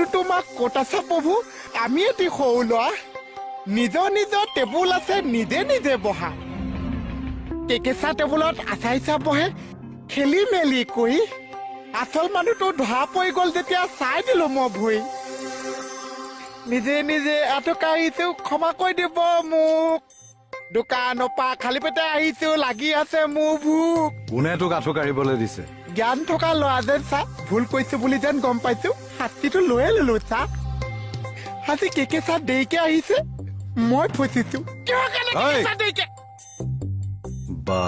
তুমিতো তোমাক ক'ত আছা প্ৰভু আমি এটি সৰু লোৱা নিজৰ নিজৰ টেবুল আছে নিজে নিজে বহা কেকেচা টেবুলত আচাইচা বহে খেলি মেলি কৰি আচল মানুহটো ধৰা পৰি গ'ল যেতিয়া চাই দিলো মই ভুই নিজে নিজে আঁঠুকা আহিছো ক্ষমা কৰি দিব মোক দোকানৰ পৰা খালী পেটে আহিছো লাগি আছে মোৰ ভোক কোনে তোক আঁঠু কাঢ়িবলৈ দিছে জ্ঞান থকা ল'ৰা যেন চা ভুল কৈছো বুলি যেন গম পাইছো শাস্তিটো লৈয়ে ললো চা আজি কেকেচা দেৰিকে আহিছে মই ফচিছো কিহৰ কাৰণে কেকেচা দেৰিকে বা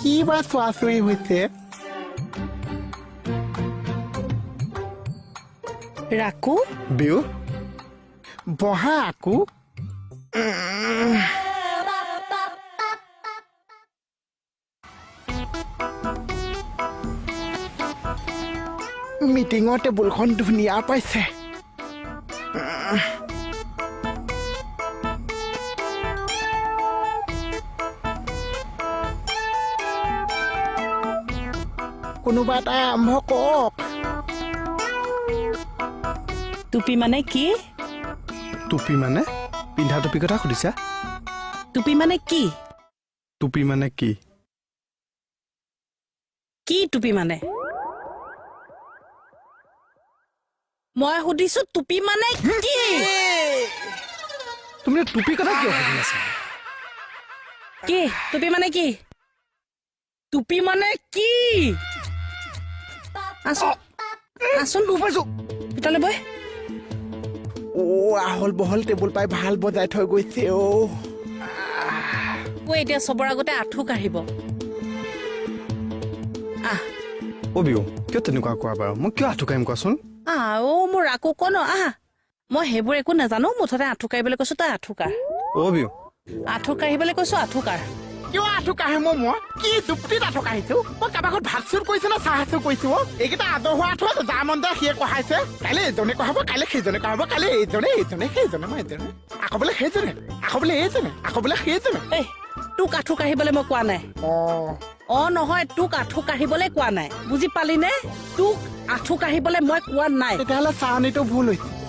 কি বা চোৱাচুৰি হৈছে ৰাকু বিউ বহা আকৌ মিটিঙৰ টেবুলখন ধুনীয়া পাইছে কোনোবা এটা আৰম্ভ কৰক টুপি মানে কি টুপি মানে পিন্ধা টুপি কথা সুধিছা টুপি মানে কি টুপি মানে কি কি টুপি মানে মই সুধিছো টুপি মানে কি তুমি টুপি কথা কিয় সুধি আছা কি টুপি মানে কি টুপি মানে কি আছোন ভিতৰলৈ বৈ আহল বহল টেবুল পাই ভাল বজাই থৈ গৈছে এতিয়া চবৰ আগতে আঁঠু কাঢ়িব অ বিউ কিয় তেনেকুৱা কোৱা বাৰু মই কিয় আঁঠু কাঢ়িম কোৱাচোন মোৰ ৰাকু কনো মই সেইবোৰ একো নাজানো মুঠতে আঁঠু কাঢ়িবলৈ কৈছো তই আঁঠু কাঢ় অ বিউ আঁঠু কাঢ়িবলৈ কৈছো আঁঠু কাঢ় কিয় আঁঠু কাঢ়ে মই কি যুক্তিত আঁঠু কাঢ়িছো মই কাৰোবাৰ ঘৰত ভাত চুৰ কৰিছো নে চাহ চুৰ কৰিছো এইকেইটা আদৰ হোৱা আঁঠু আছে যাৰ মন যায় সিয়ে কঢ়াইছে কাইলৈ এইজনে কঢ়াব কাইলৈ সেইজনে কঢ়াব কাইলৈ এইজনে সেইজনে মই এইজনে আকৌ বোলে সেইজনে আকৌ বোলে এইজনে আকৌ বোলে সেইজনে তোক আঁঠু কাঢ়িবলৈ মই কোৱা নাই নহয় তোক আঁঠু কাঢ়িবলৈ কোৱা নাই বুজি পালি নে তোক আঁঠু কাঢ়িবলৈ মই কোৱা নাই তেতিয়াহ'লে চাৱনীটো ভুল হৈছে